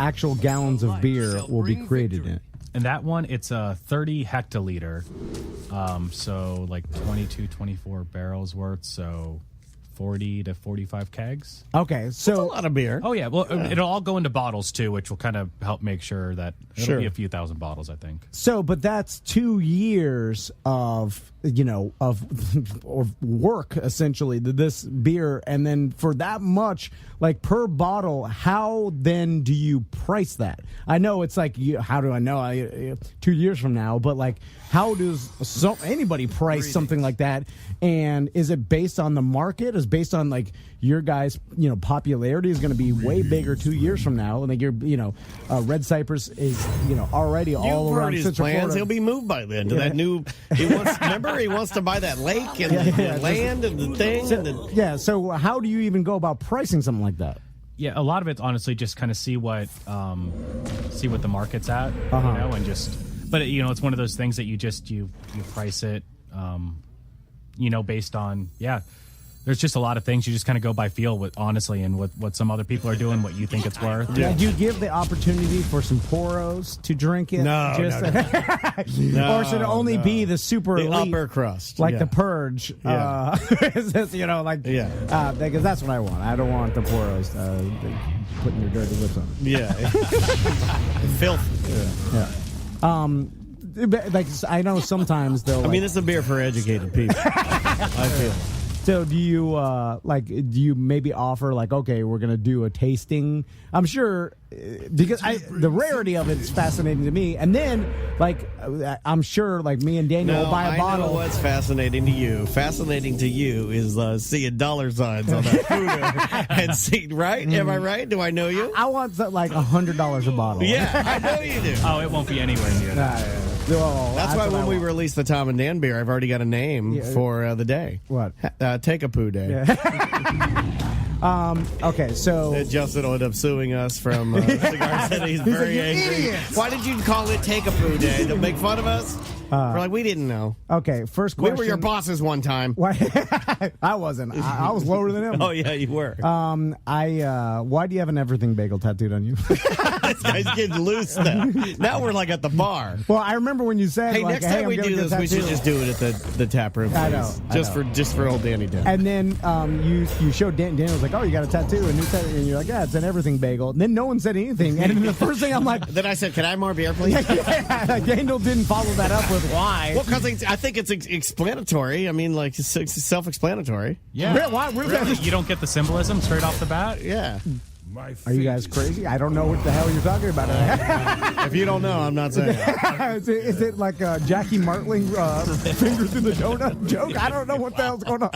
actual gallons of beer will be created in it? And that one, it's a 30 hectoliter. So like 22, 24 barrels worth. So 40 to 45 kegs. Okay, so That's a lot of beer. Oh, yeah. Well, it'll all go into bottles, too, which will kind of help make sure that it'll be a few thousand bottles, I think. So, but that's 2 years of work, essentially, this beer. And then for that much, like per bottle, how then do you price that? I know it's like, how do I know 2 years from now? But like, how does anybody price something like that? And is it based on the market? Is it based on like your guys' popularity is going to be way bigger 2 years from now? And like Red Cypress is already all around his Central plans. Florida. He'll be moved by then to that new. He wants to buy that lake and the land and the thing. So how do you even go about pricing something like that? Yeah, a lot of it's honestly just kind of see what the market's at, and just. But it's one of those things that you price it, based on There's just a lot of things you just kind of go by feel with, honestly, and what some other people are doing, what you think it's worth. Yeah. Do you give the opportunity for some poros to drink it? No. Or should it only be the super elite, upper crust, like the Purge? Yeah. Because that's what I want. I don't want the poros putting your dirty lips on it. Yeah, filth. Yeah. Like I know sometimes though. I mean, it's a beer for educated people. I feel. So do you maybe offer like, okay, we're gonna do a tasting? I'm sure because the rarity of it is fascinating to me, and then like I'm sure like me and Daniel will buy a bottle. I know what's fascinating to you. Fascinating to you is seeing dollar signs on that food and see right. Am I right? Do I know you? I want like $100 a bottle. Yeah, I know you do. Oh, it won't be anywhere near that. That's why when we release the Tom and Dan beer, I've already got a name for the day. What? Take a poo day. Yeah. Okay, so Justin will end up suing us from Cigar City. He's very angry. Idiots. Why did you call it Take a Poo Day? To make fun of us? We're like, we didn't know. Okay, first question. We were your bosses one time. Why? I wasn't. I was lower than him. Oh yeah, you were. Why do you have an everything bagel tattooed on you? This guy's getting loose now. Now we're like at the bar. Well, I remember when you said, "Hey, next time we do this, we should just do it at the tap room." Please. I know. Just for old Danny Dan. And then you showed Daniel was like, "Oh, you got a tattoo, a new tattoo," and you're like, "Yeah, it's an everything bagel." And then no one said anything, and then the first thing I'm like, then I said, "Can I have more beer, please?" Daniel didn't follow that up with why. Well, because I think it's explanatory. I mean, like it's self-explanatory. Yeah. Why? Really? You don't get the symbolism straight off the bat? Yeah. Are you guys crazy? I don't know what the hell you're talking about. If you don't know, I'm not saying. Is it like Jackie Martling fingers in the donut joke? I don't know what the hell's going on.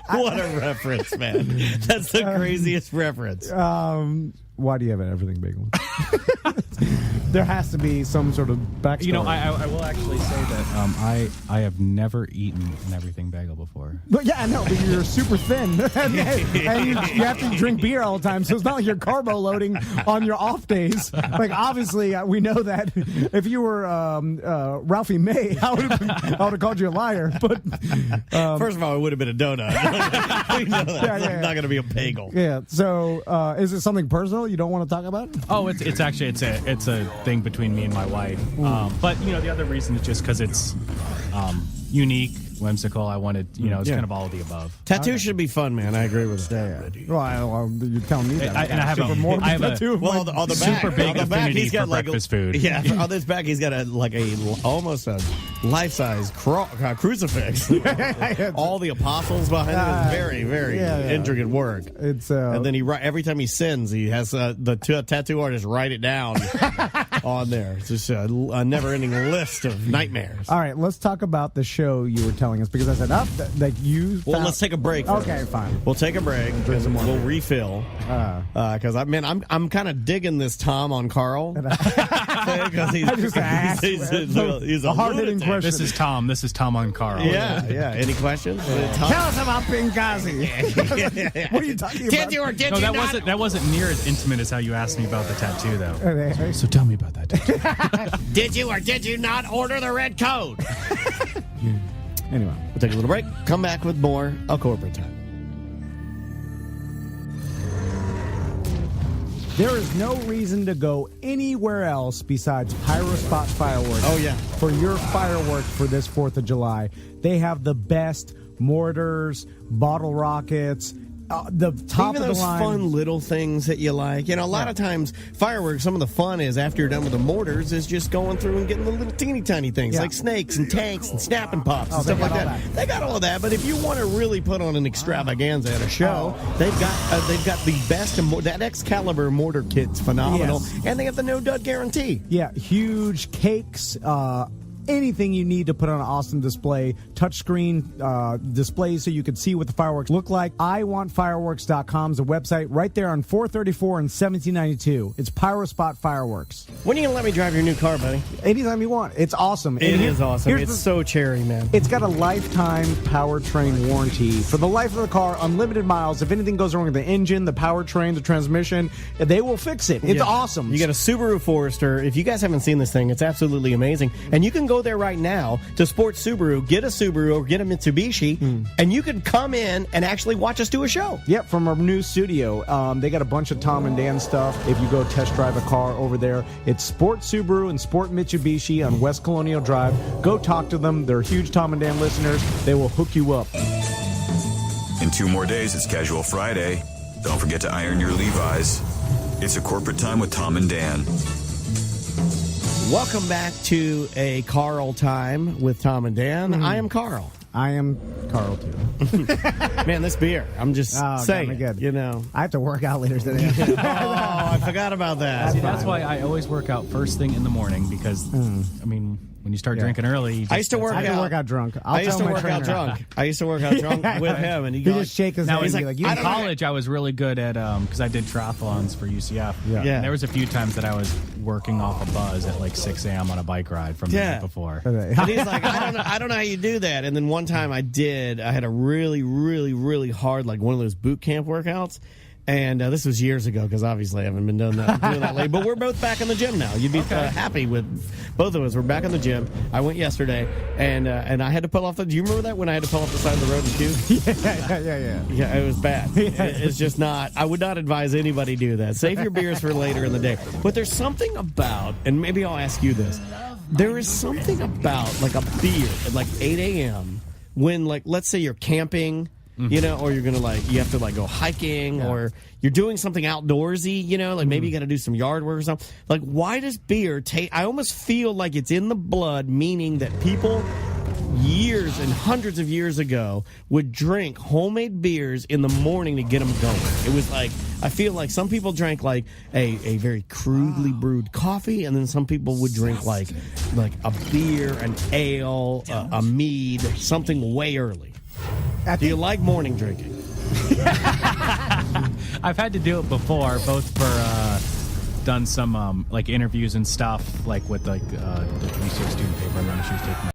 What a reference, man. That's the craziest reference. Why do you have an everything bagel? There has to be some sort of backstory. I will actually say that I have never eaten an everything bagel before. But yeah, I know, but you're super thin. and you have to drink beer all the time, so it's not like you're carbo loading on your off days. Like, obviously, we know that if you were Ralphie May, I would have called you a liar. But first of all, it would have been a donut. We know that. It's not going to be a bagel. Yeah, so is it something personal you don't want to talk about? Oh, it's actually it's a thing between me and my wife. But the other reason is just because it's unique, whimsical. I wanted, it's kind of all of the above. Tattoos should be fun, man. I agree with that. Yeah. Well, you're telling me that. I have a tattoo. Well, on the back, super big affinity he's got for breakfast food. Yeah, on this back, he's got almost a life-size crucifix. All the apostles behind it. It's very, very intricate work. It's and then every time he sins, he has the tattoo artist write it down on there. It's just a never-ending list of nightmares. All right, let's talk about the show you were telling us, because I said, let's take a break first. Okay, fine. We'll take a break. We'll refill. Because I'm kind of digging this Tom on Carl. Because he's a hard-hitting question. This is Tom on Carl. Yeah. Any questions? Tell us about Benghazi. What are you talking about? Did you or did you not? That wasn't near as intimate as how you asked me about the tattoo, though. So tell me about that tattoo. Did you or did you not order the red code? Anyway, we'll take a little break. Come back with more of Corporate Time. There is no reason to go anywhere else besides Pyrospot Fireworks. Oh, yeah. For your fireworks for this 4th of July. They have the best mortars, bottle rockets, the top Even of the those line. fun little things that you like. You know, a lot of times fireworks, some of the fun is after you're done with the mortars is just going through and getting the little teeny tiny things like snakes and tanks and snapping pops and stuff like that. They got all of that. But if you want to really put on an extravaganza at a show, they've got the best. That Excalibur mortar kit's phenomenal, and they have the no dud guarantee. Yeah, huge cakes. Anything you need to put on an awesome display, touchscreen displays so you can see what the fireworks look like. IWantFireworks.com is a website right there on 434 and 1792. It's Pyrospot Fireworks. When are you going to let me drive your new car, buddy? Anytime you want. It's awesome. It is awesome. It's so cherry, man. It's got a lifetime powertrain warranty. For the life of the car, unlimited miles. If anything goes wrong with the engine, the powertrain, the transmission, they will fix it. It's awesome. You got a Subaru Forester. If you guys haven't seen this thing, it's absolutely amazing. And you can go there right now to Sports Subaru, get a Subaru or get a Mitsubishi, and you can come in and actually watch us do a show. Yep, from our new studio. They got a bunch of Tom and Dan stuff. If you go test drive a car over there, it's Sport Subaru and Sport Mitsubishi on West Colonial Drive. Go talk to them. They're huge Tom and Dan listeners. They will hook you up. In 2 more days, it's Casual Friday. Don't forget to iron your Levi's. It's a corporate time with Tom and Dan. Welcome back to a Carl time with Tom and Dan. I am Carl. I am Carl, too. Man, this beer, I'm just saying, good. You know. I have to work out later today. Oh, I forgot about that. See, that's why I always work out first thing in the morning because, I mean, when you start drinking early, I used to work out drunk. I used to work out drunk. I used to work out drunk with him, and he just shake his head and be like, in college, I was really good at because I did triathlons for UCF. Yeah. And there was a few times that I was working off a buzz at like 6 a.m. on a bike ride from the night before. And he's like, I don't know how you do that. And then one time I had a really, really, really hard, like one of those boot camp workouts. And this was years ago because obviously I haven't been doing that lately. But we're both back in the gym now. You'd be happy with both of us. We're back in the gym. I went yesterday, and I had to pull off the. Do you remember that when I had to pull off the side of the road and puke? Yeah. Yeah, it was bad. It's just not. I would not advise anybody do that. Save your beers for later in the day. But there's something about, and maybe I'll ask you this. There is something about like a beer at like 8 a.m. when, like, let's say you're camping. You know, or you're gonna you have to go hiking, or you're doing something outdoorsy. You know, like maybe you got to do some yard work or something. Like, why does beer take? I almost feel like it's in the blood, meaning that people years and hundreds of years ago would drink homemade beers in the morning to get them going. It was like, I feel like some people drank like a very crudely brewed coffee, and then some people would drink like a beer, an ale, a mead, something way early. Do you like morning drinking? I've had to do it before, both for done some like interviews and stuff, like with the research student paper I'm on. She was taking